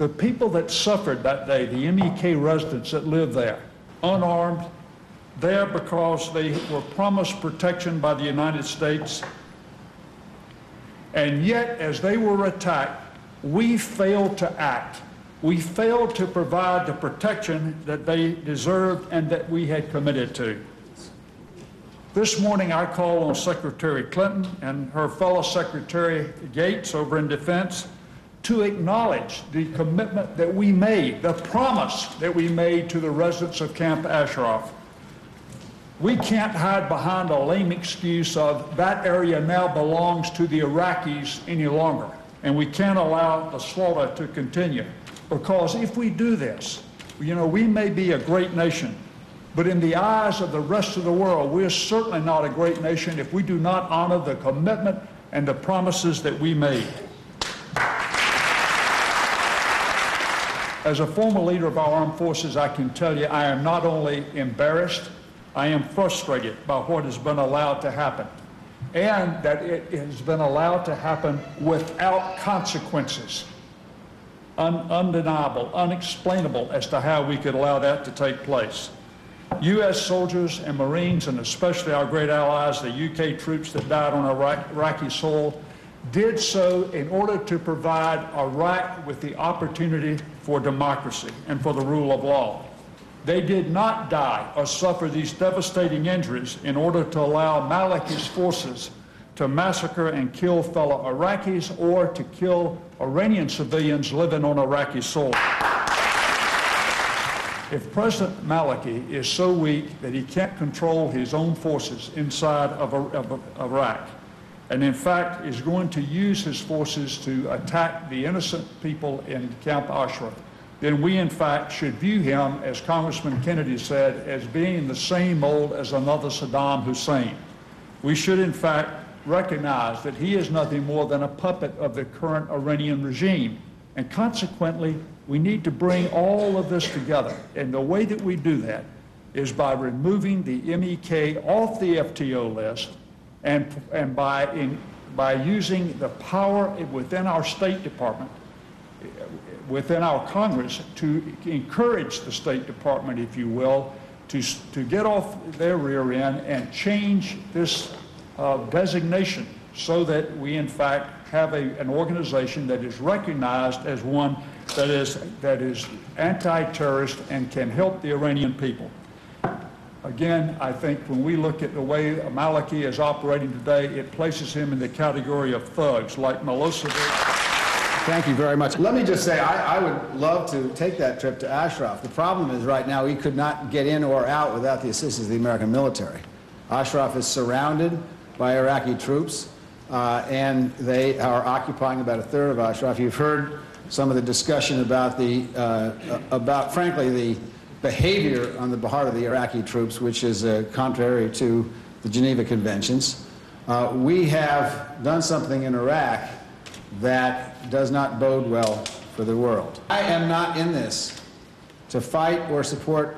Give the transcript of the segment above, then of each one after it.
The people that suffered that day, the MEK residents that lived there, unarmed, there because they were promised protection by the United States, and yet as they were attacked, we failed to act. We failed to provide the protection that they deserved and that we had committed to. This morning I called on Secretary Clinton and her fellow Secretary Gates over in Defense to acknowledge the commitment that we made, the promise that we made to the residents of Camp Ashraf. We can't hide behind a lame excuse of that area now belongs to the Iraqis any longer, and we can't allow the slaughter to continue. Because if we do this, you know, we may be a great nation, but in the eyes of the rest of the world, we're certainly not a great nation if we do not honor the commitment and the promises that we made. As a former leader of our armed forces, I can tell you I am not only embarrassed, I am frustrated by what has been allowed to happen, and that it has been allowed to happen without consequences. Undeniable, unexplainable as to how we could allow that to take place. U.S. soldiers and Marines, and especially our great allies, the UK troops that died on Iraqi soil, did so in order to provide Iraq with the opportunity for democracy and for the rule of law. They did not die or suffer these devastating injuries in order to allow Maliki's forces to massacre and kill fellow Iraqis or to kill Iranian civilians living on Iraqi soil. If President Maliki is so weak that he can't control his own forces inside of Iraq, and in fact is going to use his forces to attack the innocent people in Camp Ashraf, then we in fact should view him, as Congressman Kennedy said, as being the same mold as another Saddam Hussein. We should in fact recognize that he is nothing more than a puppet of the current Iranian regime. And consequently, we need to bring all of this together. And the way that we do that is by removing the MEK off the FTO list and by using the power within our State Department, within our Congress, to encourage the State Department, if you will, to get off their rear end and change this designation so that we in fact have an organization that is recognized as one that is anti-terrorist and can help the Iranian people. Again, I think when we look at the way Maliki is operating today, it places him in the category of thugs like Milosevic. Thank you very much. Let me just say, I would love to take that trip to Ashraf. The problem is right now we could not get in or out without the assistance of the American military. Ashraf is surrounded by Iraqi troops, and they are occupying about a third of Ashraf. You've heard some of the discussion about frankly, the behavior on the part of the Iraqi troops, which is contrary to the Geneva Conventions. We have done something in Iraq that does not bode well for the world. I am not in this to fight or support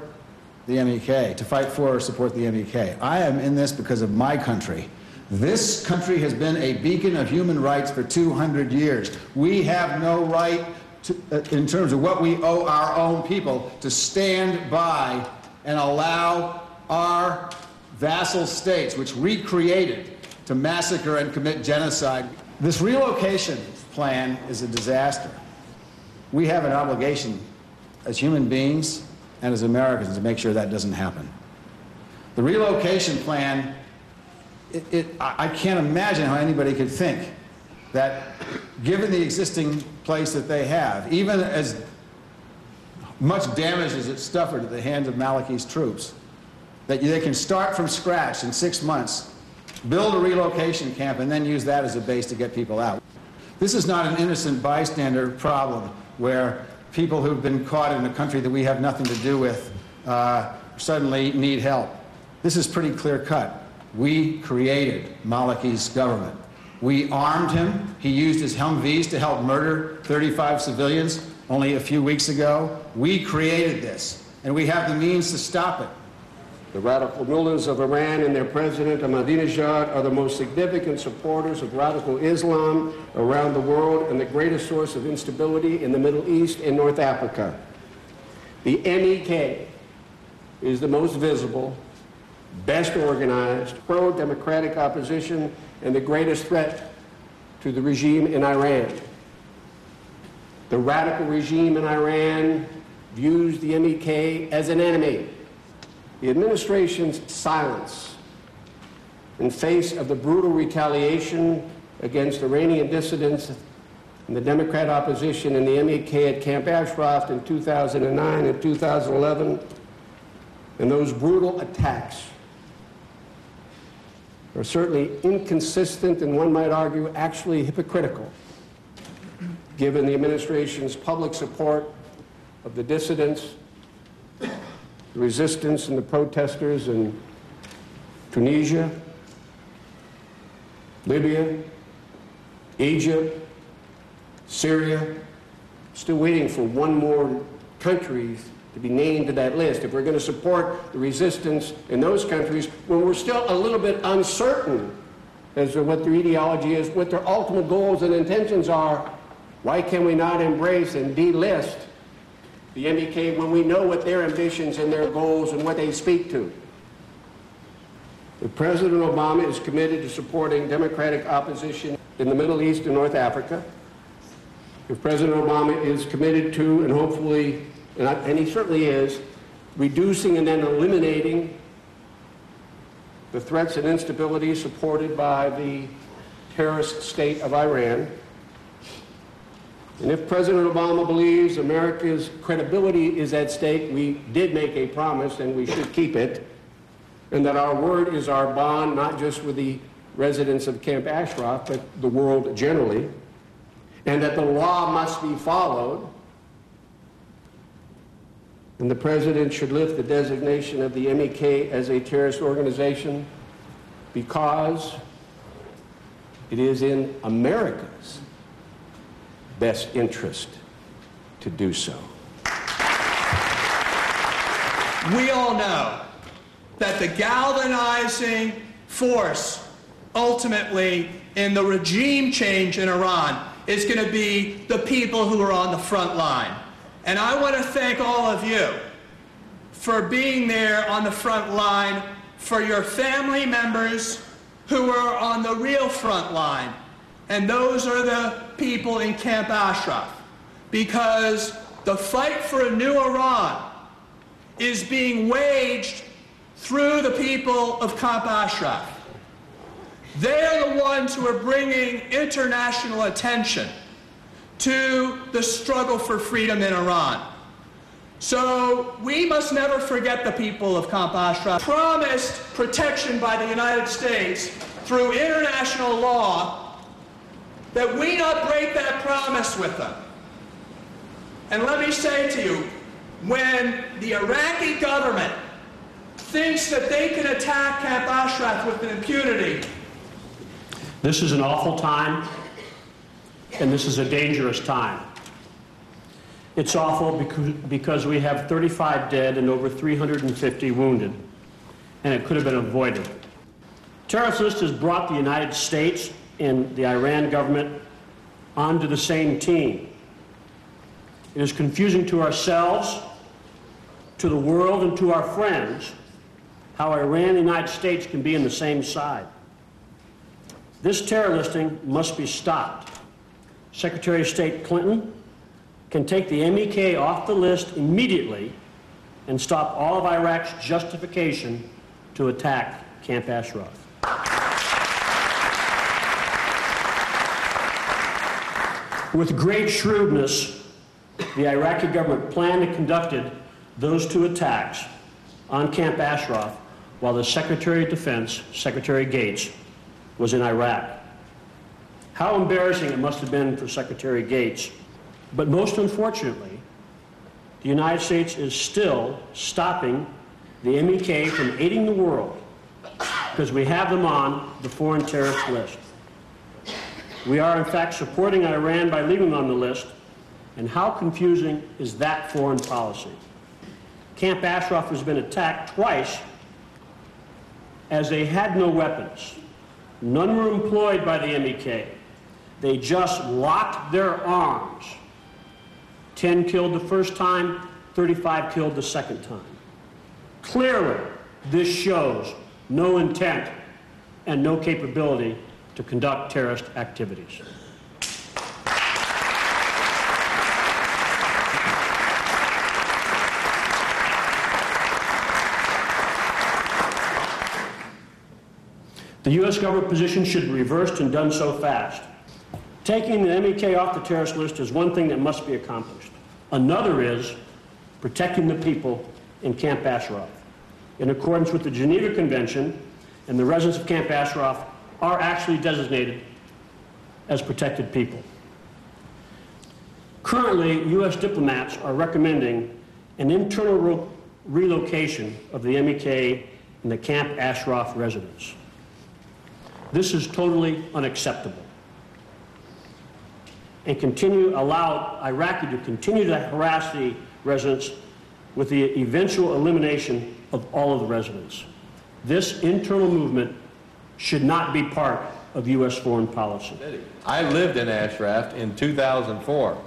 the MEK, to fight for or support the MEK. I am in this because of my country. This country has been a beacon of human rights for 200 years. We have no right to, in terms of what we owe our own people, to stand by and allow our vassal states, which we created, to massacre and commit genocide. This relocation plan is a disaster. We have an obligation as human beings and as Americans to make sure that doesn't happen. The relocation plan, I can't imagine how anybody could think that, given the existing place that they have, even as much damage as it suffered at the hands of Maliki's troops, that they can start from scratch in 6 months, build a relocation camp, and then use that as a base to get people out. This is not an innocent bystander problem where people who've been caught in a country that we have nothing to do with suddenly need help. This is pretty clear cut. We created Maliki's government. We armed him. He used his Humvees to help murder 35 civilians only a few weeks ago. We created this, and we have the means to stop it. The radical mullahs of Iran and their president Ahmadinejad are the most significant supporters of radical Islam around the world and the greatest source of instability in the Middle East and North Africa. The MEK is the most visible, best organized, pro-democratic opposition and the greatest threat to the regime in Iran. The radical regime in Iran views the MEK as an enemy. The administration's silence in face of the brutal retaliation against Iranian dissidents and the Democrat opposition in the MEK at Camp Ashraf in 2009 and 2011, and those brutal attacks are certainly inconsistent and, one might argue, actually hypocritical, given the administration's public support of the dissidents, the resistance and the protesters in Tunisia, Libya, Egypt, Syria. Still waiting for one more country to be named to that list. If we're going to support the resistance in those countries, when we're still a little bit uncertain as to what their ideology is, what their ultimate goals and intentions are, why can we not embrace and delist the MEK when we know what their ambitions and their goals and what they speak to? If President Obama is committed to supporting democratic opposition in the Middle East and North Africa, if President Obama is committed to, and hopefully, and he certainly is, reducing and then eliminating the threats and instability supported by the terrorist state of Iran, and if President Obama believes America's credibility is at stake, we did make a promise and we should keep it, and that our word is our bond, not just with the residents of Camp Ashraf, but the world generally, and that the law must be followed, and the President should lift the designation of the MEK as a terrorist organization because it is in America's best interest to do so. We all know that the galvanizing force ultimately in the regime change in Iran is going to be the people who are on the front line. And I want to thank all of you for being there on the front line, for your family members who are on the real front line. And those are the people in Camp Ashraf. Because the fight for a new Iran is being waged through the people of Camp Ashraf. They are the ones who are bringing international attention to the struggle for freedom in Iran. So we must never forget the people of Camp Ashraf. Promised protection by the United States through international law, that we not break that promise with them. And let me say to you, when the Iraqi government thinks that they can attack Camp Ashraf with impunity, this is an awful time, and this is a dangerous time. It's awful because we have 35 dead and over 350 wounded, and it could have been avoided. Terrorist list has brought the United States and the Iran government onto the same team. It is confusing to ourselves, to the world, and to our friends how Iran and the United States can be on the same side. This terror listing must be stopped. Secretary of State Clinton can take the MEK off the list immediately and stop all of Iraq's justification to attack Camp Ashraf. With great shrewdness, the Iraqi government planned and conducted those two attacks on Camp Ashraf while the Secretary of Defense, Secretary Gates, was in Iraq. How embarrassing it must have been for Secretary Gates. But most unfortunately, the United States is still stopping the MEK from aiding the world because we have them on the foreign terrorist list. We are, in fact, supporting Iran by leaving them on the list, and how confusing is that foreign policy? Camp Ashraf has been attacked twice as they had no weapons. None were employed by the MEK. They just locked their arms. 10 killed the first time, 35 killed the second time. Clearly, this shows no intent and no capability to conduct terrorist activities. The U.S. government position should be reversed and done so fast. Taking the MEK off the terrorist list is one thing that must be accomplished. Another is protecting the people in Camp Ashraf. In accordance with the Geneva Convention, and the residents of Camp Ashraf are actually designated as protected people. Currently, U.S. diplomats are recommending an internal relocation of the MEK and the Camp Ashraf residents. This is totally unacceptable and allow Iraqi to continue to harass the residents with the eventual elimination of all of the residents. This internal movement should not be part of U.S. foreign policy. I lived in Ashraf in 2004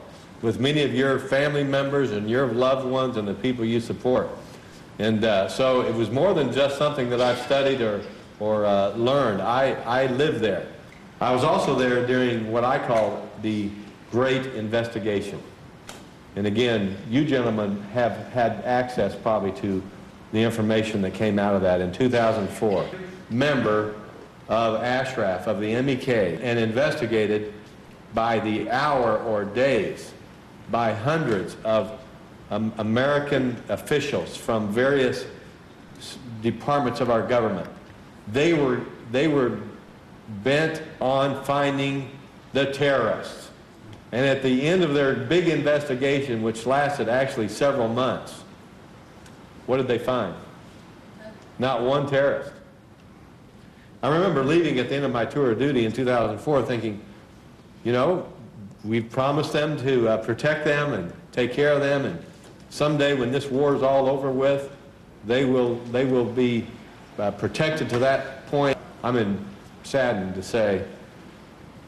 with many of your family members and your loved ones and the people you support. And so it was more than just something that I've studied or learned. I lived there. I was also there during what I call the Great Investigation. And again, you gentlemen have had access probably to the information that came out of that in 2004. Member of Ashraf, of the MEK, and investigated by the hour or days by hundreds of American officials from various departments of our government. They were bent on finding the terrorists. And at the end of their big investigation, which lasted actually several months, what did they find? Not one terrorist. I remember leaving at the end of my tour of duty in 2004 thinking, you know, we've promised them to protect them and take care of them, and someday when this war is all over with, they will be protected to that point. I'm saddened to say,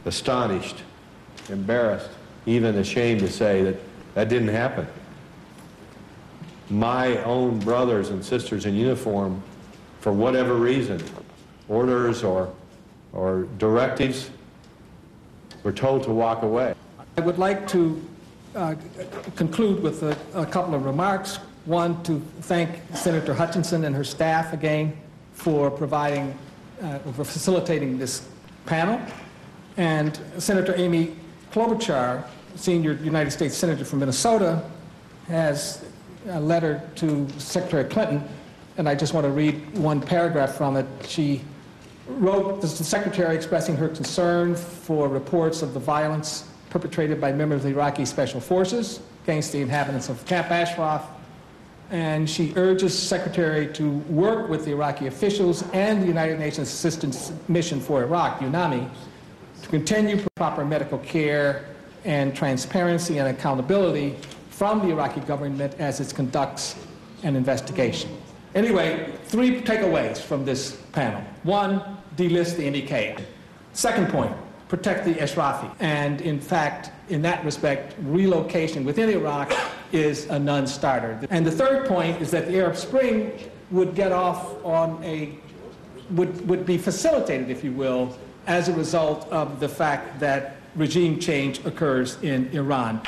astonished, embarrassed, even ashamed to say that that didn't happen. My own brothers and sisters in uniform, for whatever reason, orders or directives, were told to walk away. I would like to conclude with a couple of remarks. One, to thank Senator Hutchinson and her staff again for for facilitating this panel. And Senator Amy Klobuchar, senior United States Senator from Minnesota, has a letter to Secretary Clinton, and I just want to read one paragraph from it. She wrote, this is the Secretary expressing her concern for reports of the violence perpetrated by members of the Iraqi Special Forces against the inhabitants of Camp Ashraf, and she urges the Secretary to work with the Iraqi officials and the United Nations Assistance Mission for Iraq, UNAMI, to continue proper medical care and transparency and accountability from the Iraqi government as it conducts an investigation. Anyway, 3 takeaways from this panel. 1, delist the MEK. Second point, protect the Ashrafi. And in fact, in that respect, relocation within Iraq is a non-starter. And the third point is that the Arab Spring would get off on would be facilitated, if you will, as a result of the fact that regime change occurs in Iran.